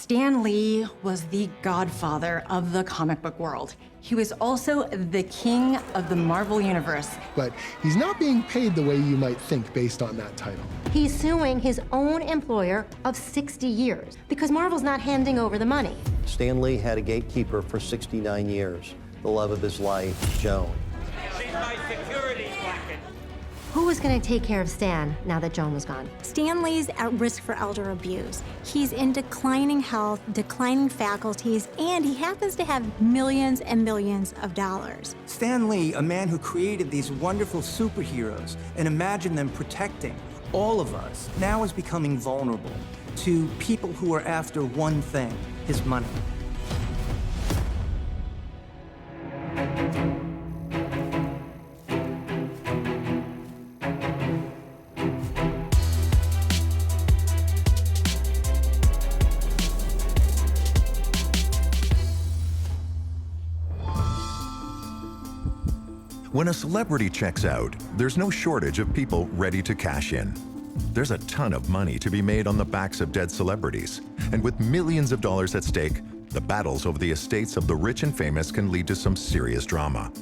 Stan Lee was the godfather of the comic book world. He was also the king of the Marvel Universe. But he's not being paid the way you might think based on that title. He's suing his own employer of 60 years because Marvel's not handing over the money. Stan Lee had a gatekeeper for 69 years, the love of his life, Joan. She's my security blanket. Who was going to take care of Stan now that Joan was gone? Stan Lee's at risk for elder abuse. He's in declining health, declining faculties, and he happens to have millions and millions of dollars. Stan Lee, a man who created these wonderful superheroes and imagined them protecting all of us, now is becoming vulnerable to people who are after one thing, his money. When a celebrity checks out, there's no shortage of people ready to cash in. There's a ton of money to be made on the backs of dead celebrities, and with millions of dollars at stake, the battles over the estates of the rich and famous can lead to some serious drama.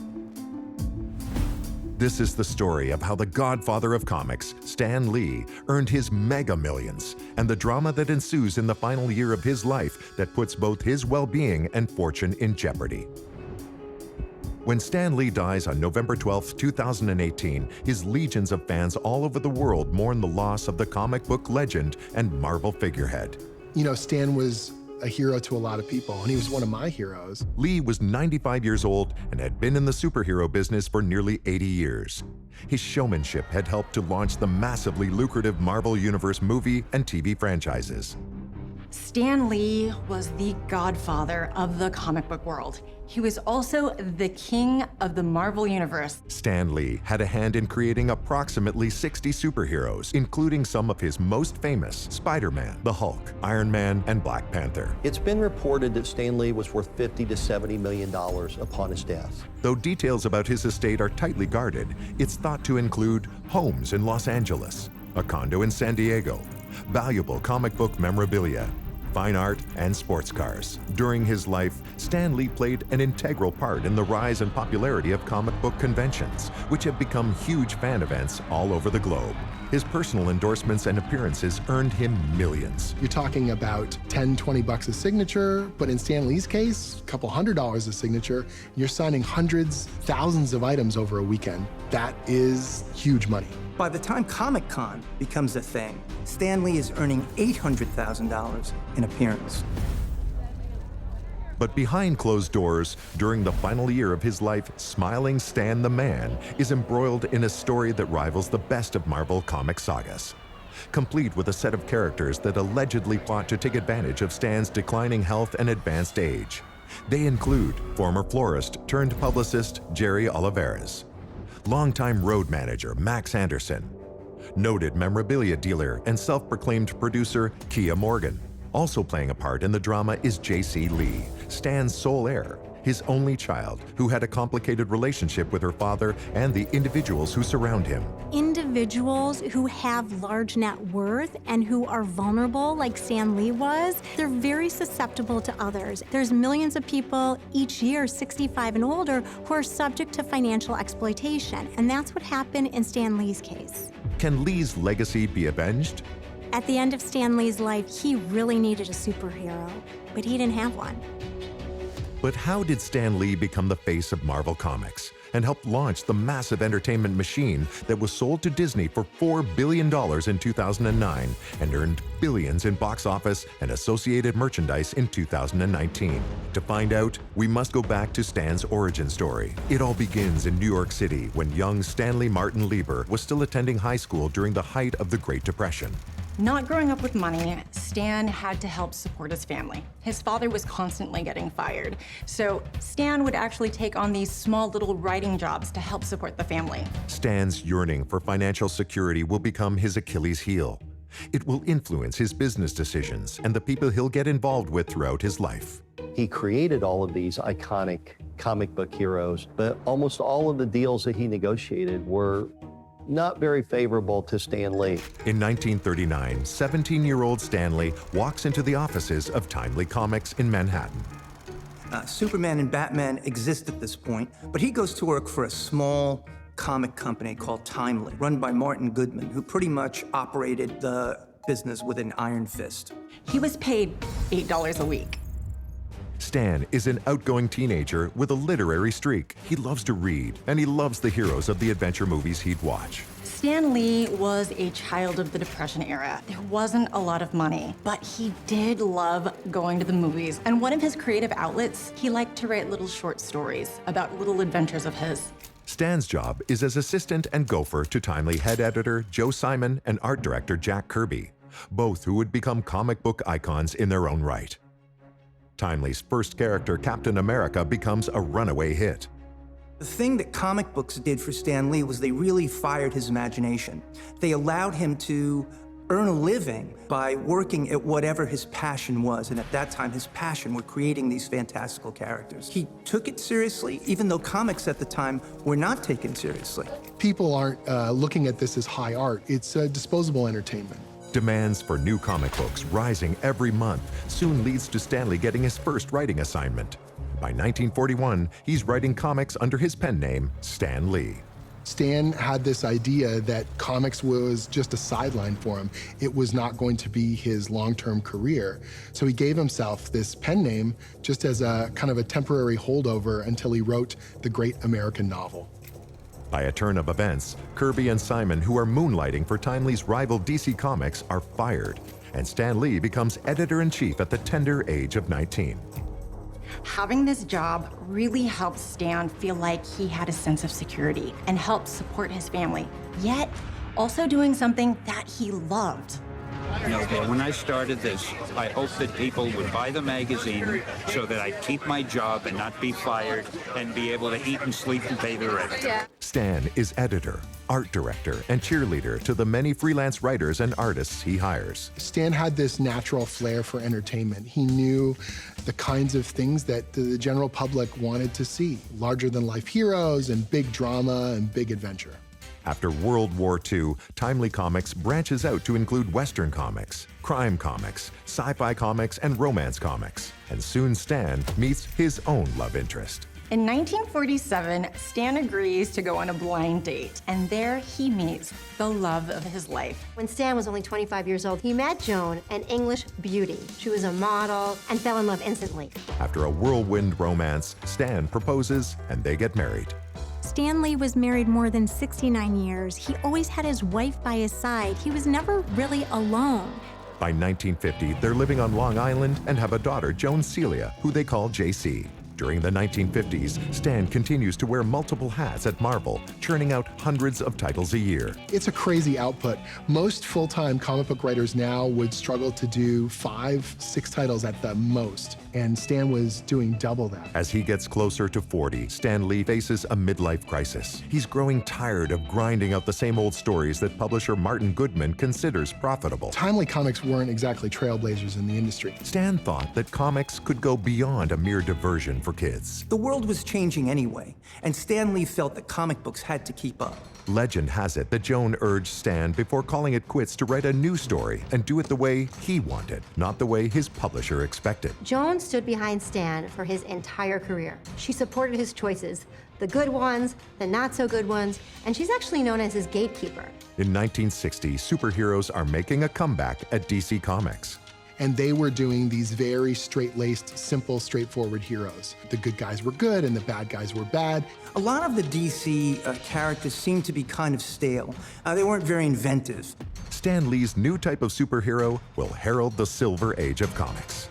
This is the story of how the godfather of comics, Stan Lee, earned his mega millions, and the drama that ensues in the final year of his life that puts both his well-being and fortune in jeopardy. When Stan Lee dies on November 12, 2018, his legions of fans all over the world mourn the loss of the comic book legend and Marvel figurehead. You know, Stan was a hero to a lot of people, and he was one of my heroes. Lee was 95 years old and had been in the superhero business for nearly 80 years. His showmanship had helped to launch the massively lucrative Marvel Universe movie and TV franchises. Stan Lee was the godfather of the comic book world. He was also the king of the Marvel Universe. Stan Lee had a hand in creating approximately 60 superheroes, including some of his most famous, Spider-Man, the Hulk, Iron Man, and Black Panther. It's been reported that Stan Lee was worth $50 to $70 million upon his death. Though details about his estate are tightly guarded, it's thought to include homes in Los Angeles, a condo in San Diego, valuable comic book memorabilia, fine art, and sports cars. During his life, Stan Lee played an integral part in the rise and popularity of comic book conventions, which have become huge fan events all over the globe. His personal endorsements and appearances earned him millions. You're talking about 10, 20 bucks a signature, but in Stan Lee's case, a couple $100 a signature. You're signing hundreds, thousands of items over a weekend. That is huge money. By the time Comic-Con becomes a thing, Stan Lee is earning $800,000 in appearance. But behind closed doors, during the final year of his life, smiling Stan the Man is embroiled in a story that rivals the best of Marvel comic sagas. Complete with a set of characters that allegedly plot to take advantage of Stan's declining health and advanced age. They include former florist turned publicist Jerry Olivares, longtime road manager Max Anderson, noted memorabilia dealer and self-proclaimed producer Kia Morgan. Also playing a part in the drama is J.C. Lee, Stan's sole heir, his only child, who had a complicated relationship with her father and the individuals who surround him. Individuals who have large net worth and who are vulnerable, like Stan Lee was, they're very susceptible to others. There's millions of people each year, 65 and older, who are subject to financial exploitation, and that's what happened in Stan Lee's case. Can Lee's legacy be avenged? At the end of Stan Lee's life, he really needed a superhero, but he didn't have one. But how did Stan Lee become the face of Marvel Comics and helped launch the massive entertainment machine that was sold to Disney for $4 billion in 2009 and earned billions in box office and associated merchandise in 2019? To find out, we must go back to Stan's origin story. It all begins in New York City when young Stanley Martin Lieber was still attending high school during the height of the Great Depression. Not growing up with money, Stan had to help support his family. His father was constantly getting fired, so Stan would actually take on these small little writing jobs to help support the family. Stan's yearning for financial security will become his Achilles heel. It will influence his business decisions and the people he'll get involved with throughout his life. He created all of these iconic comic book heroes, but almost all of the deals that he negotiated were not very favorable to Stan Lee. In 1939, 17-year-old Stan Lee walks into the offices of Timely Comics in Manhattan. Superman and Batman exist at this point, but he goes to work for a small comic company called Timely, run by Martin Goodman, who pretty much operated the business with an iron fist. He was paid $8 a week. Stan is an outgoing teenager with a literary streak. He loves to read, and he loves the heroes of the adventure movies he'd watch. Stan Lee was a child of the Depression era. There wasn't a lot of money, but he did love going to the movies. And one of his creative outlets, he liked to write little short stories about little adventures of his. Stan's job is as assistant and gopher to Timely head editor Joe Simon and art director Jack Kirby, both who would become comic book icons in their own right. Timely's first character, Captain America, becomes a runaway hit. The thing that comic books did for Stan Lee was they really fired his imagination. They allowed him to earn a living by working at whatever his passion was, and at that time his passion were creating these fantastical characters. He took it seriously, even though comics at the time were not taken seriously. People aren't looking at this as high art. It's disposable entertainment. Demands for new comic books rising every month soon leads to Stan Lee getting his first writing assignment. By 1941, he's writing comics under his pen name, Stan Lee. Stan had this idea that comics was just a sideline for him. It was not going to be his long-term career. So he gave himself this pen name just as a kind of a temporary holdover until he wrote the great American novel. By a turn of events, Kirby and Simon, who are moonlighting for Timely's rival DC Comics, are fired, and Stan Lee becomes editor-in-chief at the tender age of 19. Having this job really helped Stan feel like he had a sense of security and helped support his family, yet also doing something that he loved. You know, when I started this, I hoped that people would buy the magazine so that I'd keep my job and not be fired and be able to eat and sleep and pay the rent. Stan is editor, art director, and cheerleader to the many freelance writers and artists he hires. Stan had this natural flair for entertainment. He knew the kinds of things that the general public wanted to see, larger-than-life heroes and big drama and big adventure. After World War II, Timely Comics branches out to include Western comics, crime comics, sci-fi comics, and romance comics. And soon Stan meets his own love interest. In 1947, Stan agrees to go on a blind date, and there he meets the love of his life. When Stan was only 25 years old, he met Joan, an English beauty. She was a model and fell in love instantly. After a whirlwind romance, Stan proposes and they get married. Stan Lee was married more than 69 years. He always had his wife by his side. He was never really alone. By 1950, they're living on Long Island and have a daughter, Joan Celia, who they call JC. During the 1950s, Stan continues to wear multiple hats at Marvel, churning out hundreds of titles a year. It's a crazy output. Most full-time comic book writers now would struggle to do 5, 6 titles at the most, and Stan was doing double that. As he gets closer to 40, Stan Lee faces a midlife crisis. He's growing tired of grinding out the same old stories that publisher Martin Goodman considers profitable. Timely Comics weren't exactly trailblazers in the industry. Stan thought that comics could go beyond a mere diversion for kids. The world was changing anyway, and Stan Lee felt that comic books had to keep up. Legend has it that Joan urged Stan before calling it quits to write a new story and do it the way he wanted, not the way his publisher expected. Joan stood behind Stan for his entire career. She supported his choices, the good ones, the not so good ones, and she's actually known as his gatekeeper. In 1960, superheroes are making a comeback at DC Comics. And they were doing these very straight-laced, simple, straightforward heroes. The good guys were good and the bad guys were bad. A lot of the DC characters seemed to be kind of stale. They weren't very inventive. Stan Lee's new type of superhero will herald the silver age of comics.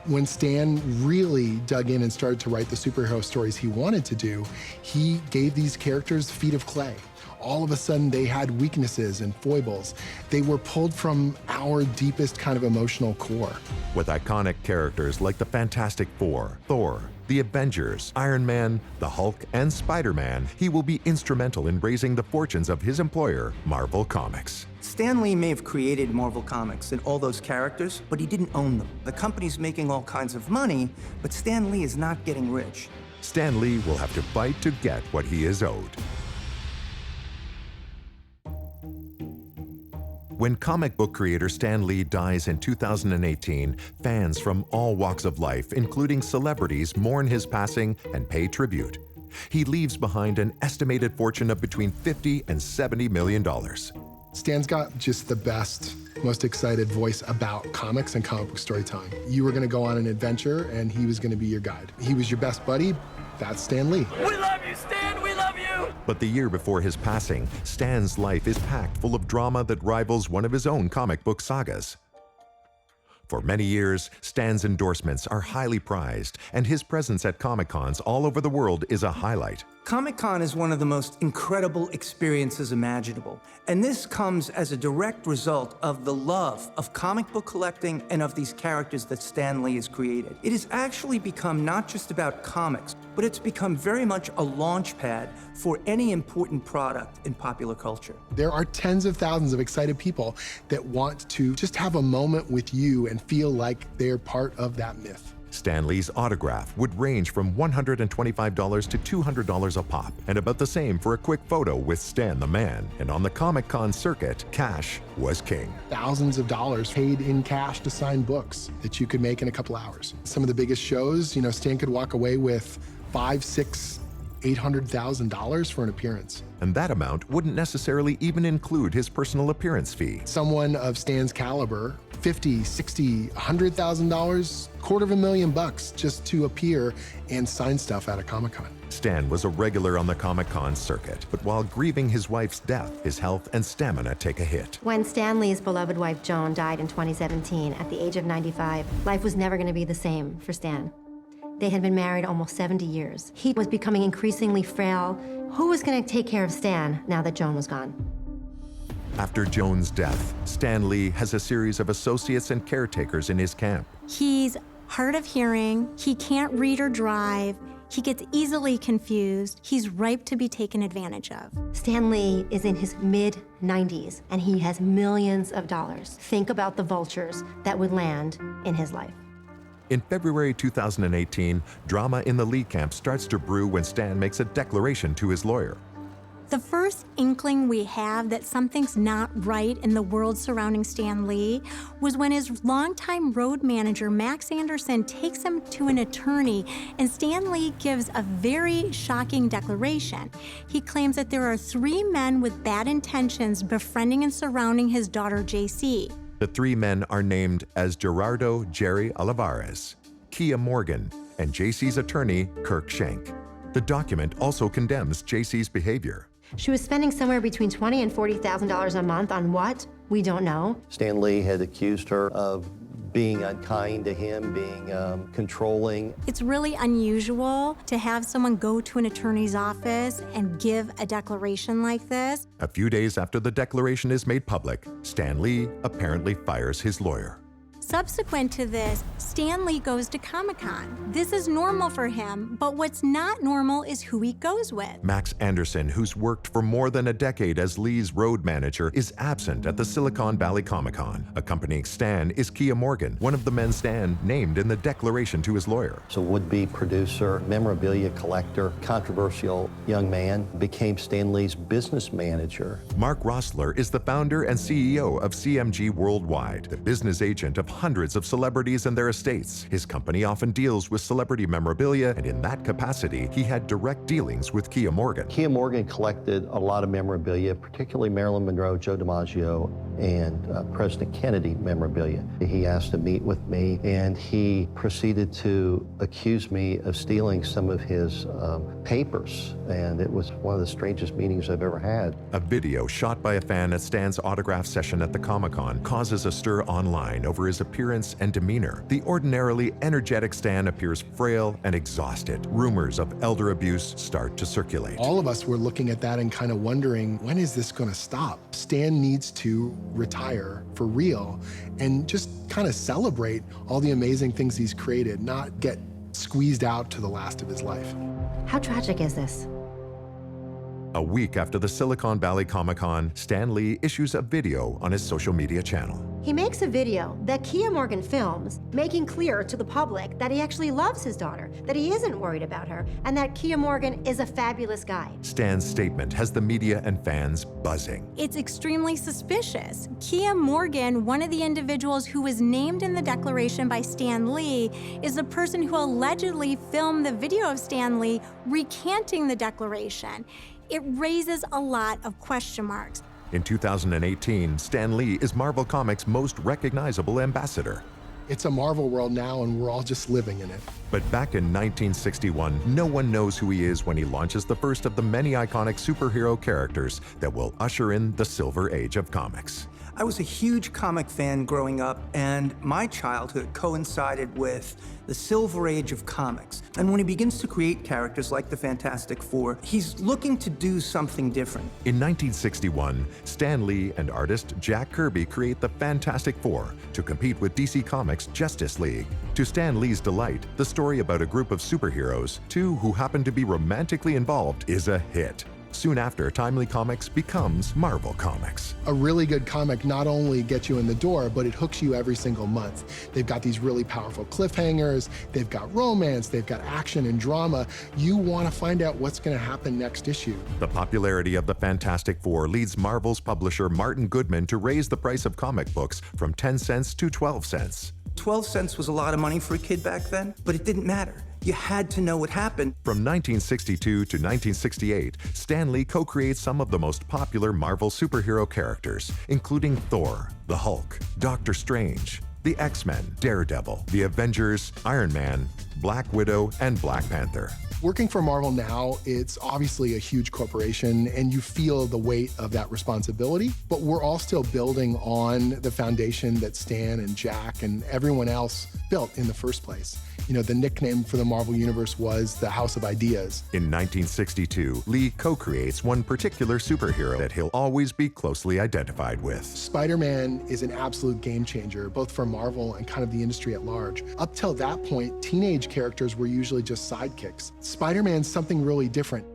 When Stan really dug in and started to write the superhero stories he wanted to do, he gave these characters feet of clay. All of a sudden, they had weaknesses and foibles. They were pulled from our deepest kind of emotional core. With iconic characters like the Fantastic Four, Thor, the Avengers, Iron Man, the Hulk, and Spider-Man, he will be instrumental in raising the fortunes of his employer, Marvel Comics. Stan Lee may have created Marvel Comics and all those characters, but he didn't own them. The company's making all kinds of money, but Stan Lee is not getting rich. Stan Lee will have to fight to get what he is owed. When comic book creator Stan Lee dies in 2018, fans from all walks of life, including celebrities, mourn his passing and pay tribute. He leaves behind an estimated fortune of between $50 and $70 million. Stan's got just the best, most excited voice about comics and comic book storytelling. You were gonna go on an adventure and he was gonna be your guide. He was your best buddy. That's Stan Lee. We love you, Stan, we love you! But the year before his passing, Stan's life is packed full of drama that rivals one of his own comic book sagas. For many years, Stan's endorsements are highly prized, and his presence at Comic-Cons all over the world is a highlight. Comic-Con is one of the most incredible experiences imaginable, and this comes as a direct result of the love of comic book collecting and of these characters that Stan Lee has created. It has actually become not just about comics, but it's become very much a launch pad for any important product in popular culture. There are tens of thousands of excited people that want to just have a moment with you and feel like they're part of that myth. Stan Lee's autograph would range from $125 to $200 a pop, and about the same for a quick photo with Stan the Man. And on the Comic-Con circuit, cash was king. Thousands of dollars paid in cash to sign books that you could make in a couple hours. Some of the biggest shows, Stan could walk away with $500,000, $600,000, $800,000 for an appearance. And that amount wouldn't necessarily even include his personal appearance fee. Someone of Stan's caliber, $50,000, $60,000, $100,000, $250,000 just to appear and sign stuff at a Comic-Con. Stan was a regular on the Comic-Con circuit, but while grieving his wife's death, his health and stamina take a hit. When Stan Lee's beloved wife Joan died in 2017 at the age of 95, life was never going to be the same for Stan. They had been married almost 70 years. He was becoming increasingly frail. Who was going to take care of Stan now that Joan was gone? After Joan's death, Stan Lee has a series of associates and caretakers in his camp. He's hard of hearing, he can't read or drive, he gets easily confused, he's ripe to be taken advantage of. Stan Lee is in his mid-90s, and he has millions of dollars. Think about the vultures that would land in his life. In February 2018, drama in the Lee camp starts to brew when Stan makes a declaration to his lawyer. The first inkling we have that something's not right in the world surrounding Stan Lee was when his longtime road manager, Max Anderson, takes him to an attorney, and Stan Lee gives a very shocking declaration. He claims that there are 3 men with bad intentions befriending and surrounding his daughter, JC. The 3 men are named as Gerardo Jerry Olivares, Kia Morgan, and JC's attorney, Kirk Schenk. The document also condemns JC's behavior. She was spending somewhere between $20,000 and $40,000 a month on what? We don't know. Stan Lee had accused her of being unkind to him, being controlling. It's really unusual to have someone go to an attorney's office and give a declaration like this. A few days after the declaration is made public, Stan Lee apparently fires his lawyer. Subsequent to this, Stan Lee goes to Comic-Con. This is normal for him, but what's not normal is who he goes with. Max Anderson, who's worked for more than a decade as Lee's road manager, is absent at the Silicon Valley Comic-Con. Accompanying Stan is Kia Morgan, one of the men Stan named in the declaration to his lawyer. So would-be producer, memorabilia collector, controversial young man, became Stan Lee's business manager. Mark Rossler is the founder and CEO of CMG Worldwide, the business agent of hundreds of celebrities and their estates. His company often deals with celebrity memorabilia, and in that capacity, he had direct dealings with Kia Morgan. Kia Morgan collected a lot of memorabilia, particularly Marilyn Monroe, Joe DiMaggio, and President Kennedy memorabilia. He asked to meet with me, and he proceeded to accuse me of stealing some of his papers, and it was one of the strangest meetings I've ever had. A video shot by a fan at Stan's autograph session at the Comic-Con causes a stir online over his appearance and demeanor. The ordinarily energetic Stan appears frail and exhausted. Rumors of elder abuse start to circulate. All of us were looking at that and kind of wondering, when is this going to stop? Stan needs to retire for real and just kind of celebrate all the amazing things he's created, not get squeezed out to the last of his life. How tragic is this? A week after the Silicon Valley Comic-Con, Stan Lee issues a video on his social media channel. He makes a video that Kia Morgan films, making clear to the public that he actually loves his daughter, that he isn't worried about her, and that Kia Morgan is a fabulous guy. Stan's statement has the media and fans buzzing. It's extremely suspicious. Kia Morgan, one of the individuals who was named in the declaration by Stan Lee, is the person who allegedly filmed the video of Stan Lee recanting the declaration. It raises a lot of question marks. In 2018, Stan Lee is Marvel Comics' most recognizable ambassador. It's a Marvel world now, and we're all just living in it. But back in 1961, no one knows who he is when he launches the first of the many iconic superhero characters that will usher in the Silver Age of comics. I was a huge comic fan growing up, and my childhood coincided with the Silver Age of comics. And when he begins to create characters like the Fantastic Four, he's looking to do something different. In 1961, Stan Lee and artist Jack Kirby create the Fantastic Four to compete with DC Comics' Justice League. To Stan Lee's delight, the story about a group of superheroes, two who happen to be romantically involved, is a hit. Soon after, Timely Comics becomes Marvel Comics. A really good comic not only gets you in the door, but it hooks you every single month. They've got these really powerful cliffhangers, they've got romance, they've got action and drama. You want to find out what's going to happen next issue. The popularity of the Fantastic Four leads Marvel's publisher Martin Goodman to raise the price of comic books from 10 cents to 12 cents. 12 cents was a lot of money for a kid back then, but it didn't matter. You had to know what happened. From 1962 to 1968, Stan Lee co-creates some of the most popular Marvel superhero characters, including Thor, the Hulk, Doctor Strange, the X-Men, Daredevil, the Avengers, Iron Man, Black Widow, and Black Panther. Working for Marvel now, it's obviously a huge corporation, and you feel the weight of that responsibility, but we're all still building on the foundation that Stan and Jack and everyone else built in the first place. You know, the nickname for the Marvel Universe was the House of Ideas. In 1962, Lee co-creates one particular superhero that he'll always be closely identified with. Spider-Man is an absolute game changer, both for Marvel and kind of the industry at large. Up till that point, teenage characters were usually just sidekicks. Spider-Man's something really different.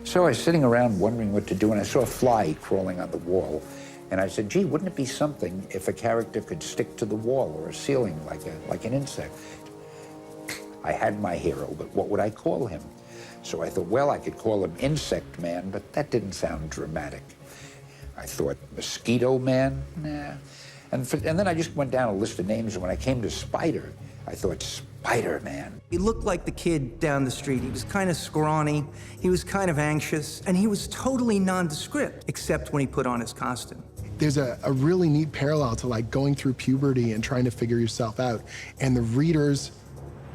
So I was sitting around wondering what to do, and I saw a fly crawling on the wall. And I said, gee, wouldn't it be something if a character could stick to the wall or a ceiling like an insect? I had my hero, but what would I call him? So I thought, well, I could call him Insect Man, but that didn't sound dramatic. I thought, Mosquito Man? Nah. And then I just went down a list of names, and when I came to Spider, I thought, Spider-Man. He looked like the kid down the street. He was kind of scrawny, he was kind of anxious, and he was totally nondescript, except when he put on his costume. There's a really neat parallel to like going through puberty and trying to figure yourself out, and the readers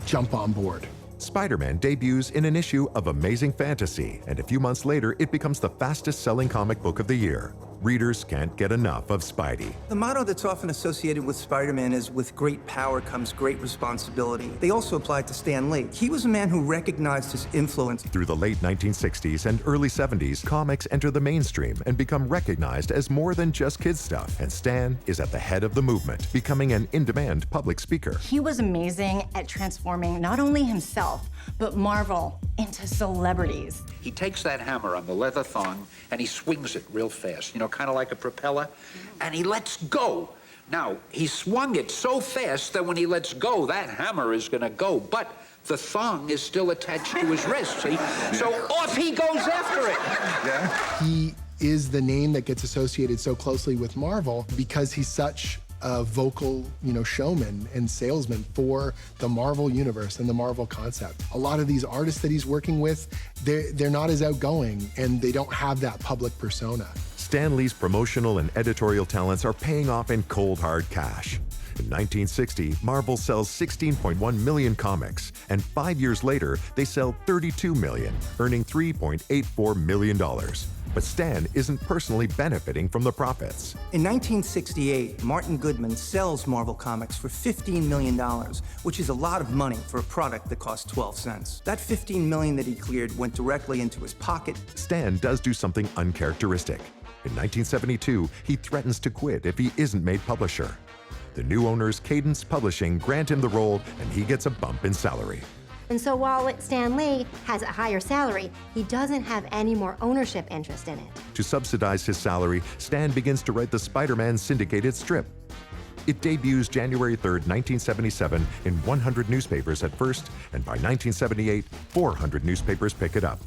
jump on board. Spider-Man debuts in an issue of Amazing Fantasy, and a few months later, it becomes the fastest-selling comic book of the year. Readers can't get enough of Spidey. The motto that's often associated with Spider-Man is, with great power comes great responsibility. They also applied to Stan Lee. He was a man who recognized his influence. Through the late 1960s and early 70s, comics enter the mainstream and become recognized as more than just kids' stuff. And Stan is at the head of the movement, becoming an in-demand public speaker. He was amazing at transforming not only himself, but Marvel into celebrities. He takes that hammer on the leather thong and he swings it real fast, you know, kind of like a propeller, and he lets go. Now, he swung it so fast that when he lets go, that hammer is gonna go, but the thong is still attached to his wrist, see? So off he goes after it. Yeah. He is the name that gets associated so closely with Marvel because he's such a vocal, showman and salesman for the Marvel universe and the Marvel concept. A lot of these artists that he's working with, they're not as outgoing and they don't have that public persona. Stan Lee's promotional and editorial talents are paying off in cold, hard cash. In 1960, Marvel sells 16.1 million comics, and 5 years later, they sell 32 million, earning $3.84 million. But Stan isn't personally benefiting from the profits. In 1968, Martin Goodman sells Marvel Comics for $15 million, which is a lot of money for a product that cost 12 cents. That $15 million that he cleared went directly into his pocket. Stan does do something uncharacteristic. In 1972, he threatens to quit if he isn't made publisher. The new owners, Cadence Publishing, grant him the role, and he gets a bump in salary. And so while Stan Lee has a higher salary, he doesn't have any more ownership interest in it. To subsidize his salary, Stan begins to write the Spider-Man syndicated strip. It debuts January 3rd, 1977 in 100 newspapers at first, and by 1978, 400 newspapers pick it up.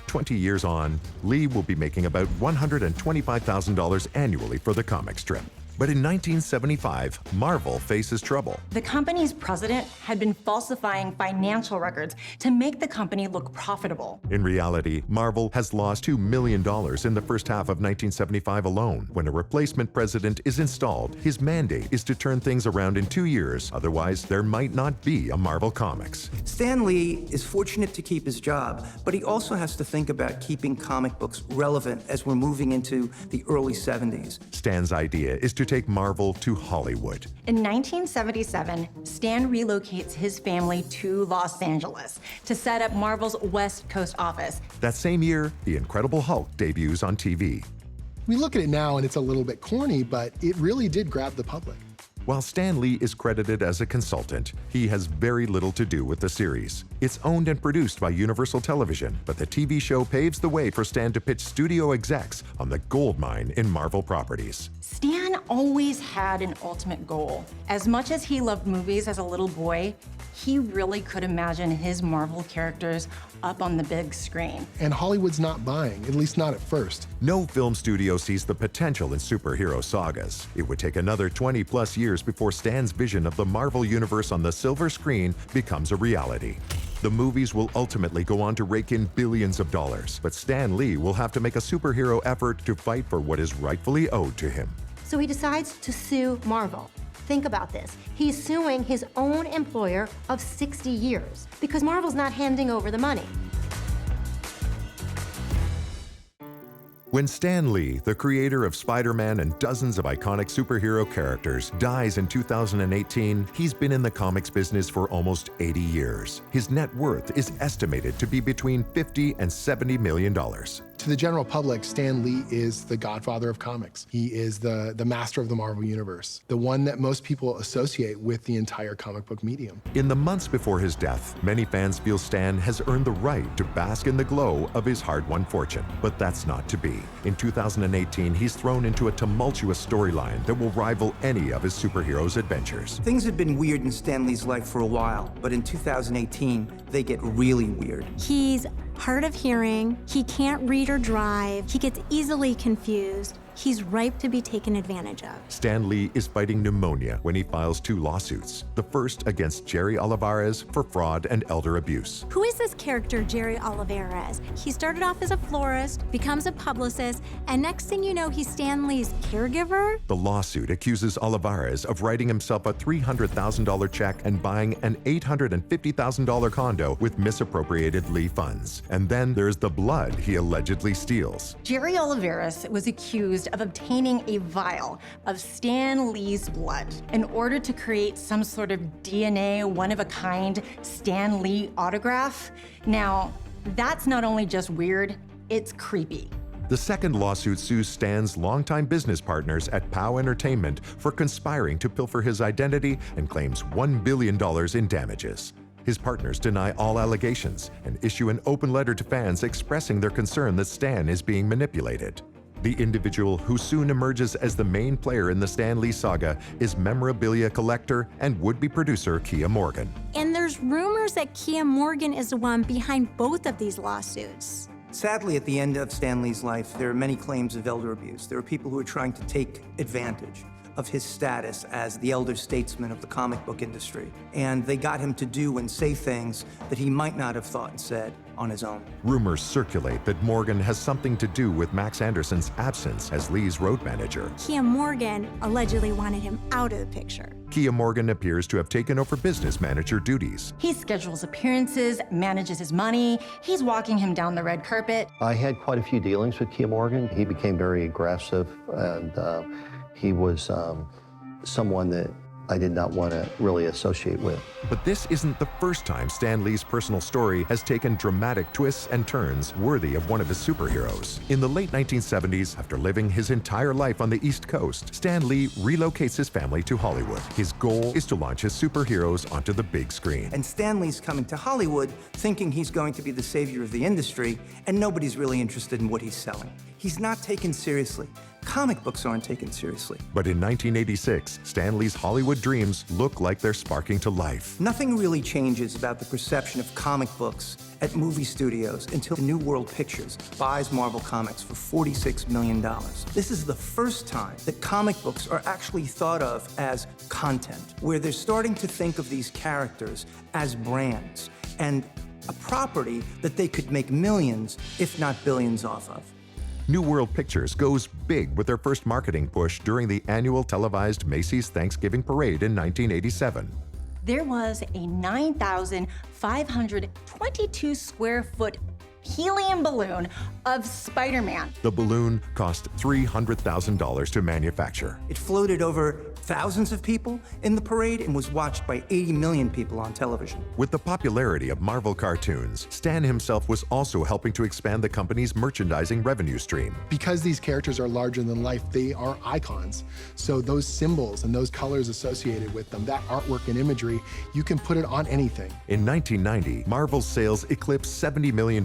20 years on, Lee will be making about $125,000 annually for the comic strip. But in 1975, Marvel faces trouble. The company's president had been falsifying financial records to make the company look profitable. In reality, Marvel has lost $2 million in the first half of 1975 alone. When a replacement president is installed, his mandate is to turn things around in 2 years. Otherwise, there might not be a Marvel Comics. Stan Lee is fortunate to keep his job, but he also has to think about keeping comic books relevant as we're moving into the early 70s. Stan's idea is to take Marvel to Hollywood. In 1977, Stan relocates his family to Los Angeles to set up Marvel's West Coast office. That same year, The Incredible Hulk debuts on TV. We look at it now and it's a little bit corny, but it really did grab the public. While Stan Lee is credited as a consultant, he has very little to do with the series. It's owned and produced by Universal Television, but the TV show paves the way for Stan to pitch studio execs on the goldmine in Marvel properties. Stan always had an ultimate goal. As much as he loved movies as a little boy, he really could imagine his Marvel characters up on the big screen. And Hollywood's not buying, at least not at first. No film studio sees the potential in superhero sagas. It would take another 20+ years before Stan's vision of the Marvel Universe on the silver screen becomes a reality. The movies will ultimately go on to rake in billions of dollars, but Stan Lee will have to make a superhero effort to fight for what is rightfully owed to him. So he decides to sue Marvel. Think about this. He's suing his own employer of 60 years because Marvel's not handing over the money. When Stan Lee, the creator of Spider-Man and dozens of iconic superhero characters, dies in 2018, he's been in the comics business for almost 80 years. His net worth is estimated to be between $50 and $70 million. To the general public, Stan Lee is the godfather of comics. He is the master of the Marvel Universe, the one that most people associate with the entire comic book medium. In the months before his death, many fans feel Stan has earned the right to bask in the glow of his hard-won fortune. But that's not to be. In 2018, he's thrown into a tumultuous storyline that will rival any of his superheroes' adventures. Things had been weird in Stan Lee's life for a while, but in 2018, they get really weird. He's hard of hearing, he can't read or drive, he gets easily confused. He's ripe to be taken advantage of. Stan Lee is fighting pneumonia when he files 2 lawsuits. The first against Jerry Olivares for fraud and elder abuse. Who is this character, Jerry Olivares? He started off as a florist, becomes a publicist, and next thing you know, he's Stan Lee's caregiver? The lawsuit accuses Olivares of writing himself a $300,000 check and buying an $850,000 condo with misappropriated Lee funds. And then there's the blood he allegedly steals. Jerry Olivares was accused of obtaining a vial of Stan Lee's blood in order to create some sort of DNA, one-of-a-kind Stan Lee autograph. Now, that's not only just weird, it's creepy. The second lawsuit sues Stan's longtime business partners at POW Entertainment for conspiring to pilfer his identity and claims $1 billion in damages. His partners deny all allegations and issue an open letter to fans expressing their concern that Stan is being manipulated. The individual who soon emerges as the main player in the Stan Lee saga is memorabilia collector and would-be producer Kia Morgan. And there's rumors that Kia Morgan is the one behind both of these lawsuits. Sadly, at the end of Stan Lee's life, there are many claims of elder abuse. There are people who are trying to take advantage of his status as the elder statesman of the comic book industry. And they got him to do and say things that he might not have thought and said on his own. Rumors circulate that Morgan has something to do with Max Anderson's absence as Lee's road manager. Kia Morgan allegedly wanted him out of the picture. Kia Morgan appears to have taken over business manager duties. He schedules appearances, manages his money, he's walking him down the red carpet. I had quite a few dealings with Kia Morgan. He became very aggressive, and he was someone that I did not want to really associate with. But this isn't the first time Stan Lee's personal story has taken dramatic twists and turns worthy of one of his superheroes. In the late 1970s, after living his entire life on the East Coast, Stan Lee relocates his family to Hollywood. His goal is to launch his superheroes onto the big screen. And Stan Lee's coming to Hollywood thinking he's going to be the savior of the industry, and nobody's really interested in what he's selling. He's not taken seriously. Comic books aren't taken seriously. But in 1986, Stan Lee's Hollywood dreams look like they're sparking to life. Nothing really changes about the perception of comic books at movie studios until New World Pictures buys Marvel Comics for $46 million. This is the first time that comic books are actually thought of as content, where they're starting to think of these characters as brands and a property that they could make millions, if not billions, off of. New World Pictures goes big with their first marketing push during the annual televised Macy's Thanksgiving Parade in 1987. There was a 9,522 square foot helium balloon of Spider-Man. The balloon cost $300,000 to manufacture. It floated over thousands of people in the parade and was watched by 80 million people on television. With the popularity of Marvel cartoons, Stan himself was also helping to expand the company's merchandising revenue stream. Because these characters are larger than life, they are icons. So those symbols and those colors associated with them, that artwork and imagery, you can put it on anything. In 1990, Marvel's sales eclipsed $70 million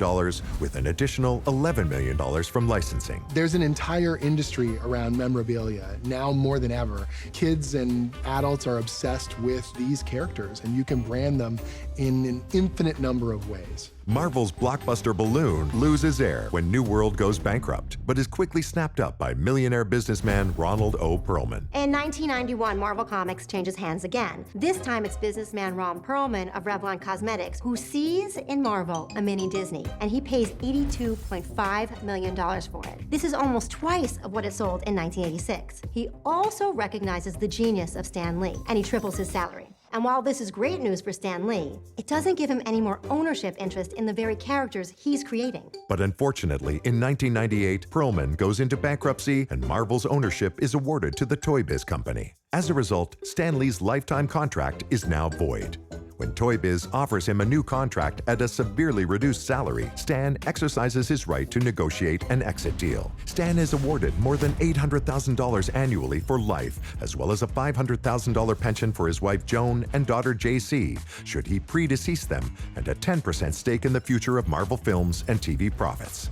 with an additional $11 million from licensing. There's an entire industry around memorabilia, now more than ever. Kids and adults are obsessed with these characters, and you can brand them in an infinite number of ways. Marvel's blockbuster balloon loses air when New World goes bankrupt, but is quickly snapped up by millionaire businessman Ronald O. Perlman. In 1991, Marvel Comics changes hands again. This time it's businessman Ron Perlman of Revlon Cosmetics who sees in Marvel a mini Disney, and he pays $82.5 million for it. This is almost twice of what it sold in 1986. He also recognizes the genius of Stan Lee, and he triples his salary. And while this is great news for Stan Lee, it doesn't give him any more ownership interest in the very characters he's creating. But unfortunately, in 1998, Perlman goes into bankruptcy and Marvel's ownership is awarded to the Toy Biz Company. As a result, Stan Lee's lifetime contract is now void. When Toy Biz offers him a new contract at a severely reduced salary, Stan exercises his right to negotiate an exit deal. Stan is awarded more than $800,000 annually for life, as well as a $500,000 pension for his wife Joan and daughter JC, should he predecease them, and a 10% stake in the future of Marvel films and TV profits.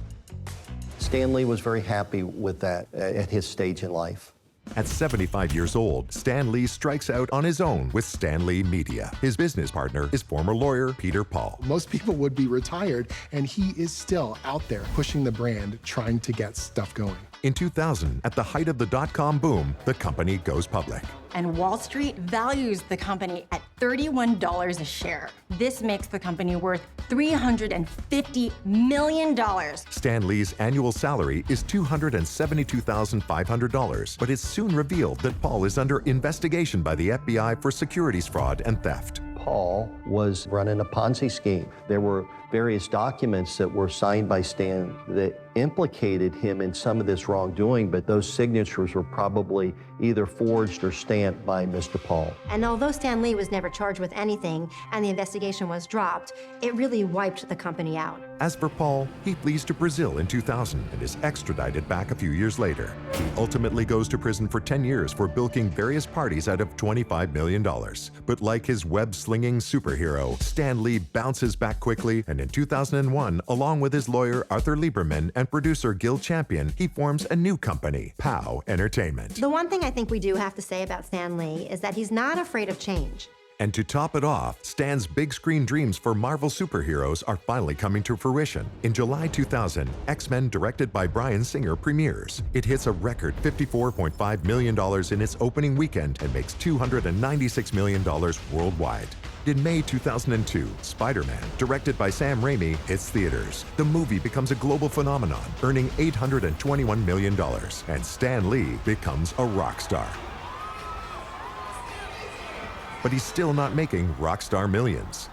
Stan Lee was very happy with that at his stage in life. At 75 years old, Stan Lee strikes out on his own with Stan Lee Media. His business partner is former lawyer Peter Paul. Most people would be retired, and he is still out there pushing the brand, trying to get stuff going. In 2000, at the height of the dot-com boom, the company goes public. And Wall Street values the company at $31 a share. This makes the company worth $350 million. Stan Lee's annual salary is $272,500, but it's soon revealed that Paul is under investigation by the FBI for securities fraud and theft. Paul was running a Ponzi scheme. There were various documents that were signed by Stan that implicated him in some of this wrongdoing, but those signatures were probably either forged or stamped by Mr. Paul. And although Stan Lee was never charged with anything and the investigation was dropped, it really wiped the company out. As for Paul, he flees to Brazil in 2000 and is extradited back a few years later. He ultimately goes to prison for 10 years for bilking various parties out of $25 million. But like his web-slinging superhero, Stan Lee bounces back quickly, and in 2001, along with his lawyer Arthur Lieberman and producer Gil Champion, he forms a new company, POW Entertainment. The one thing I think we do have to say about Stan Lee is that he's not afraid of change. And to top it off, Stan's big screen dreams for Marvel superheroes are finally coming to fruition. In July 2000, X-Men, directed by Bryan Singer, premieres. It hits a record $54.5 million in its opening weekend and makes $296 million worldwide. In May 2002, Spider-Man, directed by Sam Raimi, hits theaters. The movie becomes a global phenomenon, earning $821 million, and Stan Lee becomes a rock star. But he's still not making rock star millions.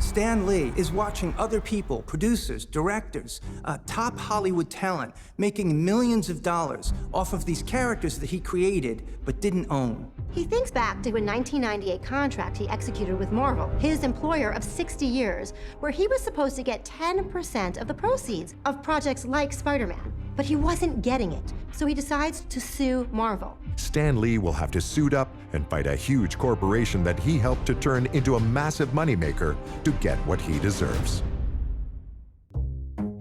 Stan Lee is watching other people, producers, directors, top Hollywood talent, making millions of dollars off of these characters that he created but didn't own. He thinks back to a 1998 contract he executed with Marvel, his employer of 60 years, where he was supposed to get 10% of the proceeds of projects like Spider-Man. But he wasn't getting it, so he decides to sue Marvel. Stan Lee will have to suit up and fight a huge corporation that he helped to turn into a massive moneymaker to get what he deserves.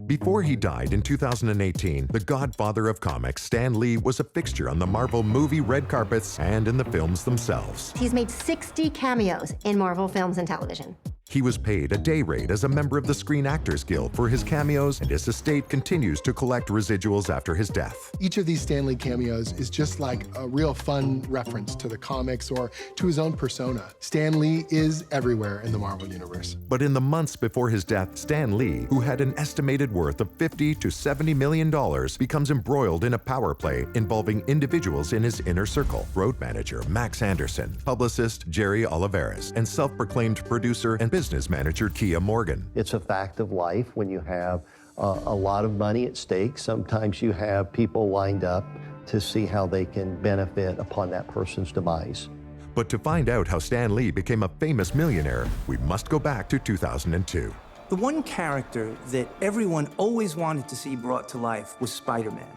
Before he died in 2018, the godfather of comics, Stan Lee, was a fixture on the Marvel movie red carpets and in the films themselves. He's made 60 cameos in Marvel films and television. He was paid a day rate as a member of the Screen Actors Guild for his cameos, and his estate continues to collect residuals after his death. Each of these Stan Lee cameos is just like a real fun reference to the comics or to his own persona. Stan Lee is everywhere in the Marvel Universe. But in the months before his death, Stan Lee, who had an estimated worth of $50 to $70 million, becomes embroiled in a power play involving individuals in his inner circle. Road manager Max Anderson, publicist Jerry Oliveras, and self-proclaimed producer and business manager Kia Morgan. It's a fact of life when you have a lot of money at stake. Sometimes you have people lined up to see how they can benefit upon that person's demise. But to find out how Stan Lee became a famous millionaire, we must go back to 2002. The one character that everyone always wanted to see brought to life was Spider-Man.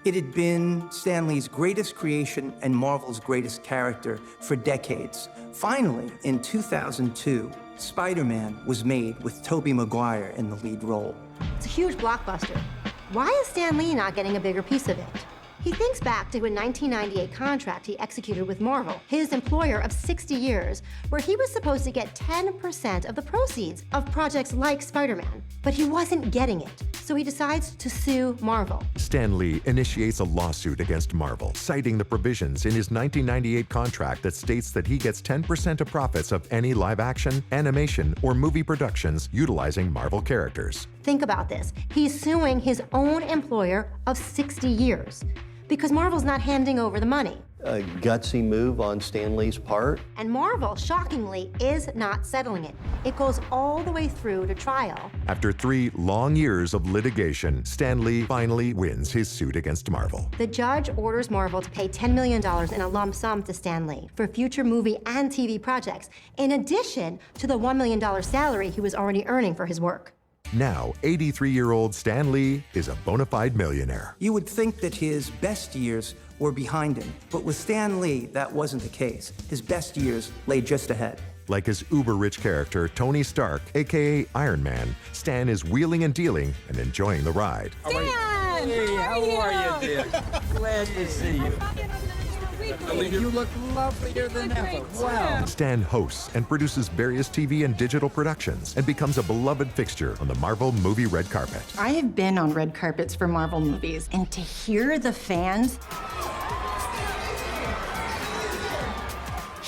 It had been Stan Lee's greatest creation and Marvel's greatest character for decades. Finally, in 2002, Spider-Man was made with Tobey Maguire in the lead role. It's a huge blockbuster. Why is Stan Lee not getting a bigger piece of it? He thinks back to a 1998 contract he executed with Marvel, his employer of 60 years, where he was supposed to get 10% of the proceeds of projects like Spider-Man. But he wasn't getting it, so he decides to sue Marvel. Stan Lee initiates a lawsuit against Marvel, citing the provisions in his 1998 contract that states that he gets 10% of profits of any live-action, animation, or movie productions utilizing Marvel characters. Think about this. He's suing his own employer of 60 years because Marvel's not handing over the money. A gutsy move on Stan Lee's part. And Marvel, shockingly, is not settling it. It goes all the way through to trial. After 3 long years of litigation, Stan Lee finally wins his suit against Marvel. The judge orders Marvel to pay $10 million in a lump sum to Stan Lee for future movie and TV projects, in addition to the $1 million salary he was already earning for his work. Now, 83-year-old Stan Lee is a bona fide millionaire. You would think that his best years were behind him, but with Stan Lee, that wasn't the case. His best years lay just ahead. Like his uber-rich character, Tony Stark, aka Iron Man, Stan is wheeling and dealing and enjoying the ride. Stan! Hey, how are you, dear? Glad to see you. You look lovelier than ever. Wow. Stan hosts and produces various TV and digital productions and becomes a beloved fixture on the Marvel movie red carpet. I have been on red carpets for Marvel movies, and to hear the fans,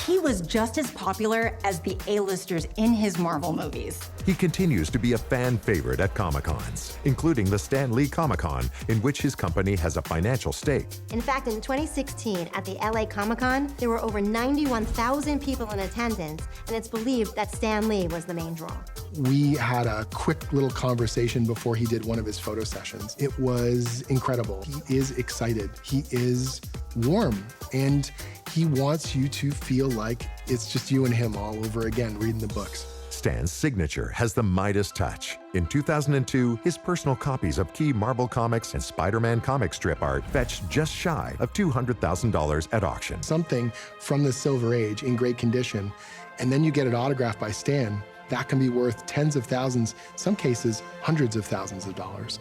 he was just as popular as the A-listers in his Marvel movies. He continues to be a fan favorite at Comic-Cons, including the Stan Lee Comic-Con, in which his company has a financial stake. In fact, in 2016, at the LA Comic-Con, there were over 91,000 people in attendance, and it's believed that Stan Lee was the main draw. We had a quick little conversation before he did one of his photo sessions. It was incredible. He is excited. He is warm, and he wants you to feel like it's just you and him all over again reading the books. Stan's signature has the Midas touch. In 2002, his personal copies of key Marvel Comics and Spider-Man comic strip art fetched just shy of $200,000 at auction. Something from the Silver Age in great condition, and then you get it autographed by Stan, that can be worth tens of thousands, some cases hundreds of thousands of dollars.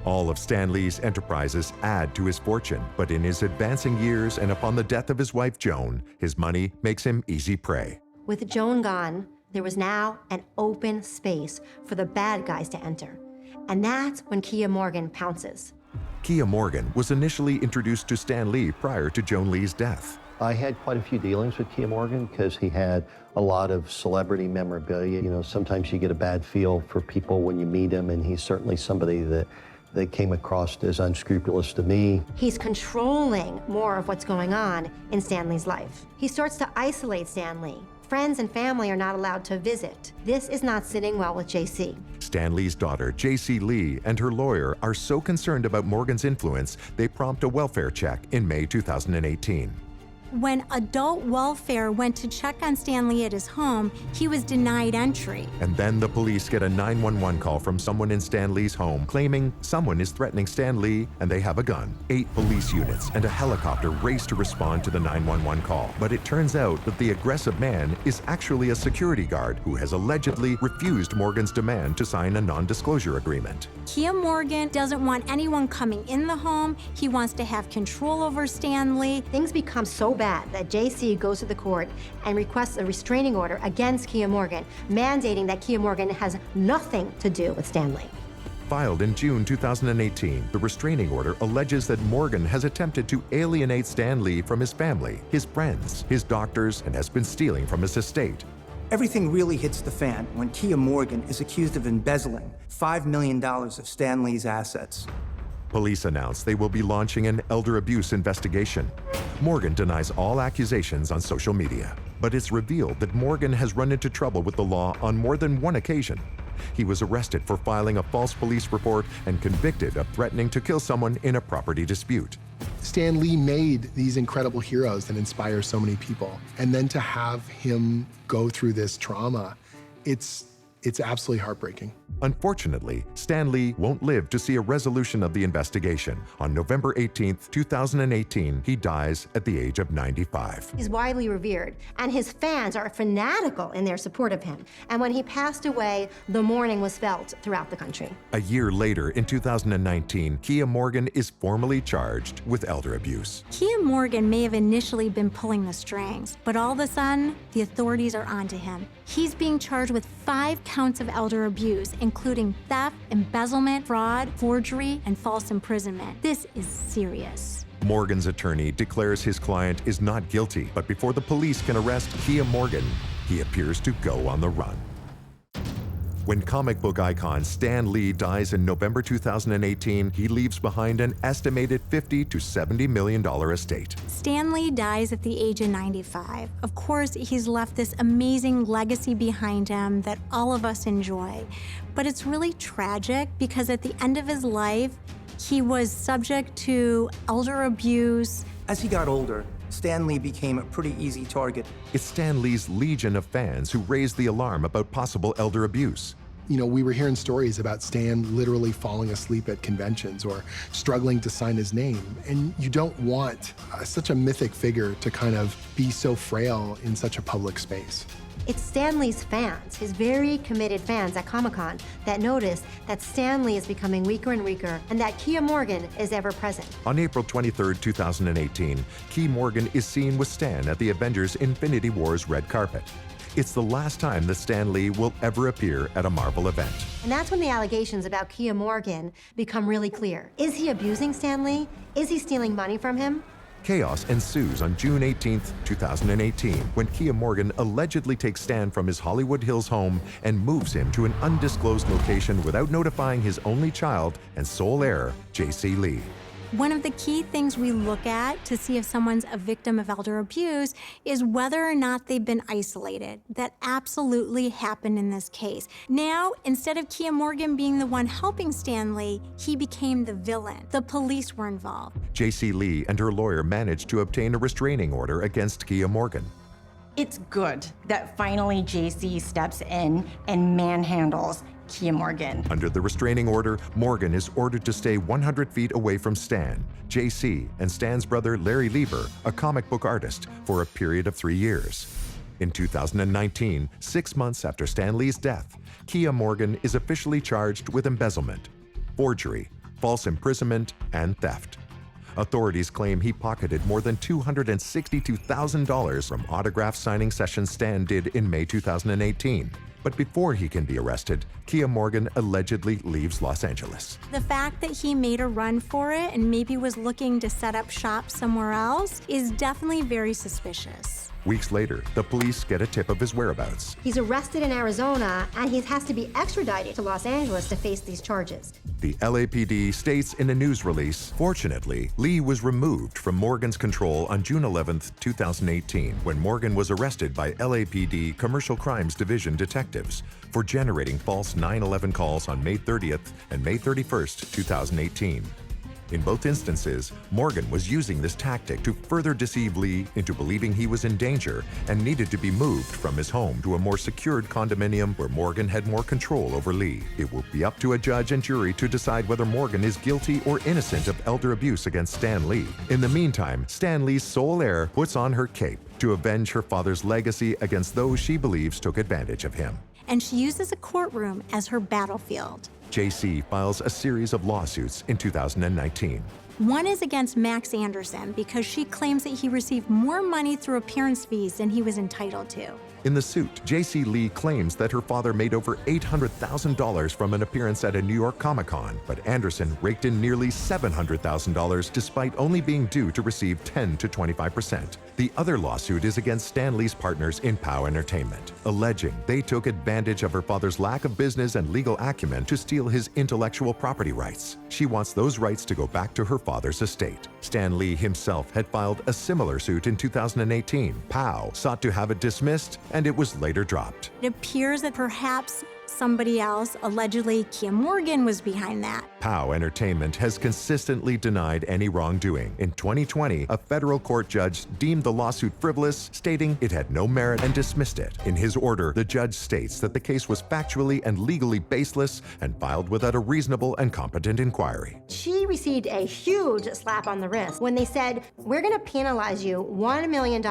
All of Stan Lee's enterprises add to his fortune, but in his advancing years and upon the death of his wife Joan, his money makes him easy prey. With Joan gone, there was now an open space for the bad guys to enter. And that's when Kia Morgan pounces. Kia Morgan was initially introduced to Stan Lee prior to Joan Lee's death. I had quite a few dealings with Kia Morgan because he had a lot of celebrity memorabilia. You know, sometimes you get a bad feel for people when you meet him, and he's certainly somebody that came across as unscrupulous to me. He's controlling more of what's going on in Stan Lee's life. He starts to isolate Stan Lee. Friends and family are not allowed to visit. This is not sitting well with JC. Stan Lee's daughter, JC Lee, and her lawyer are so concerned about Morgan's influence, they prompt a welfare check in May 2018. When adult welfare went to check on Stan Lee at his home, he was denied entry. And then the police get a 911 call from someone in Stan Lee's home claiming someone is threatening Stan Lee and they have a gun. 8 police units and a helicopter race to respond to the 911 call. But it turns out that the aggressive man is actually a security guard who has allegedly refused Morgan's demand to sign a non-disclosure agreement. Kia Morgan doesn't want anyone coming in the home. He wants to have control over Stan Lee. Things become so bad that JC goes to the court and requests a restraining order against Kia Morgan, mandating that Kia Morgan has nothing to do with Stan Lee. Filed in June 2018, the restraining order alleges that Morgan has attempted to alienate Stan Lee from his family, his friends, his doctors, and has been stealing from his estate. Everything really hits the fan when Kia Morgan is accused of embezzling $5 million of Stan Lee's assets. Police announced they will be launching an elder abuse investigation. Morgan denies all accusations on social media, but it's revealed that Morgan has run into trouble with the law on more than one occasion. He was arrested for filing a false police report and convicted of threatening to kill someone in a property dispute. Stan Lee made these incredible heroes that inspire so many people. And then to have him go through this trauma, it's absolutely heartbreaking. Unfortunately, Stan Lee won't live to see a resolution of the investigation. On November 18, 2018, he dies at the age of 95. He's widely revered, and his fans are fanatical in their support of him. And when he passed away, the mourning was felt throughout the country. A year later, in 2019, Kia Morgan is formally charged with elder abuse. Kia Morgan may have initially been pulling the strings, but all of a sudden, the authorities are onto him. He's being charged with 5 counts of elder abuse, including theft, embezzlement, fraud, forgery, and false imprisonment. This is serious. Morgan's attorney declares his client is not guilty, but before the police can arrest Kia Morgan, he appears to go on the run. When comic book icon Stan Lee dies in November 2018, he leaves behind an estimated $50 to $70 million estate. Stan Lee dies at the age of 95. Of course, he's left this amazing legacy behind him that all of us enjoy. But it's really tragic because at the end of his life, he was subject to elder abuse. As he got older, Stan Lee became a pretty easy target. It's Stan Lee's legion of fans who raised the alarm about possible elder abuse. You know, we were hearing stories about Stan literally falling asleep at conventions or struggling to sign his name. And you don't want such a mythic figure to kind of be so frail in such a public space. It's Stan Lee's fans, his very committed fans at Comic-Con, that notice that Stan Lee is becoming weaker and weaker and that Kia Morgan is ever present. On April 23, 2018, Kia Morgan is seen with Stan at the Avengers Infinity War's red carpet. It's the last time that Stan Lee will ever appear at a Marvel event. And that's when the allegations about Kia Morgan become really clear. Is he abusing Stan Lee? Is he stealing money from him? Chaos ensues on June 18, 2018, when Kia Morgan allegedly takes Stan from his Hollywood Hills home and moves him to an undisclosed location without notifying his only child and sole heir, JC Lee. One of the key things we look at to see if someone's a victim of elder abuse is whether or not they've been isolated. That absolutely happened in this case. Now, instead of Kia Morgan being the one helping Stan Lee, he became the villain. The police were involved. JC Lee and her lawyer managed to obtain a restraining order against Kia Morgan. It's good that finally JC steps in and manhandles Kia Morgan. Under the restraining order, Morgan is ordered to stay 100 feet away from Stan, JC, and Stan's brother Larry Lieber, a comic book artist, for a period of 3 years. In 2019, 6 months after Stan Lee's death, Kia Morgan is officially charged with embezzlement, forgery, false imprisonment, and theft. Authorities claim he pocketed more than $262,000 from autograph signing sessions Stan did in May 2018. But before he can be arrested, Kia Morgan allegedly leaves Los Angeles. The fact that he made a run for it and maybe was looking to set up shop somewhere else is definitely very suspicious. Weeks later, the police get a tip of his whereabouts. He's arrested in Arizona, and he has to be extradited to Los Angeles to face these charges. The LAPD states in a news release, fortunately, Lee was removed from Morgan's control on June 11, 2018, when Morgan was arrested by LAPD Commercial Crimes Division detectives for generating false 911 calls on May 30th and May 31st, 2018. In both instances, Morgan was using this tactic to further deceive Lee into believing he was in danger and needed to be moved from his home to a more secured condominium where Morgan had more control over Lee. It will be up to a judge and jury to decide whether Morgan is guilty or innocent of elder abuse against Stan Lee. In the meantime, Stan Lee's sole heir puts on her cape to avenge her father's legacy against those she believes took advantage of him. And she uses a courtroom as her battlefield. JC files a series of lawsuits in 2019. One is against Max Anderson because she claims that he received more money through appearance fees than he was entitled to. In the suit, J.C. Lee claims that her father made over $800,000 from an appearance at a New York Comic-Con, but Anderson raked in nearly $700,000 despite only being due to receive 10 to 25%. The other lawsuit is against Stan Lee's partners in POW Entertainment, alleging they took advantage of her father's lack of business and legal acumen to steal his intellectual property rights. She wants those rights to go back to her father's estate. Stan Lee himself had filed a similar suit in 2018. POW sought to have it dismissed, and it was later dropped. It appears that perhaps somebody else, allegedly Kia Morgan, was behind that. POW Entertainment has consistently denied any wrongdoing. In 2020, a federal court judge deemed the lawsuit frivolous, stating it had no merit and dismissed it. In his order, the judge states that the case was factually and legally baseless and filed without a reasonable and competent inquiry. She received a huge slap on the wrist when they said, we're going to penalize you $1 million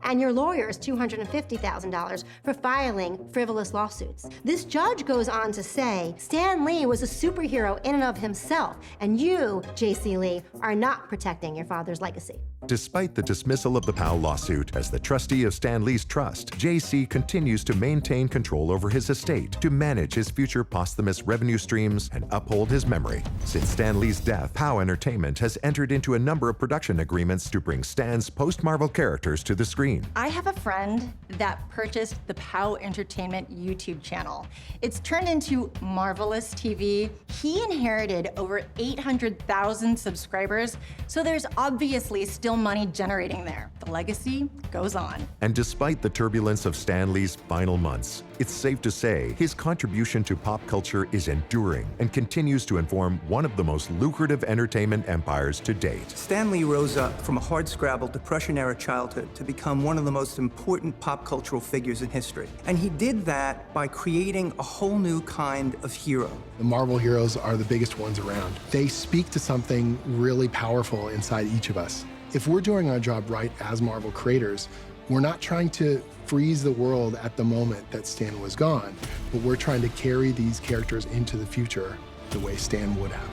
and your lawyers $250,000 for filing frivolous lawsuits. This judge goes on to say, Stan Lee was a superhero in and of himself, and you, J.C. Lee, are not protecting your father's legacy. Despite the dismissal of the POW lawsuit, as the trustee of Stan Lee's trust, JC continues to maintain control over his estate to manage his future posthumous revenue streams and uphold his memory. Since Stan Lee's death, POW Entertainment has entered into a number of production agreements to bring Stan's post-Marvel characters to the screen. I have a friend that purchased the POW Entertainment YouTube channel. It's turned into Marvelous TV. He inherited over 800,000 subscribers, so there's obviously still money generating there. The legacy goes on. And despite the turbulence of Stan Lee's final months, it's safe to say his contribution to pop culture is enduring and continues to inform one of the most lucrative entertainment empires to date. Stan Lee rose up from a hard-scrabble Depression-era childhood to become one of the most important pop cultural figures in history. And he did that by creating a whole new kind of hero. The Marvel heroes are the biggest ones around. They speak to something really powerful inside each of us. If we're doing our job right as Marvel creators, we're not trying to freeze the world at the moment that Stan was gone, but we're trying to carry these characters into the future the way Stan would have.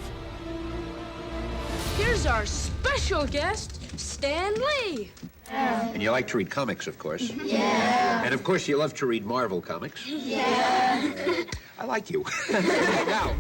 Here's our special guest, Stan Lee. And you like to read comics, of course. Yeah. And of course you love to read Marvel comics. Yeah. I like you. Now,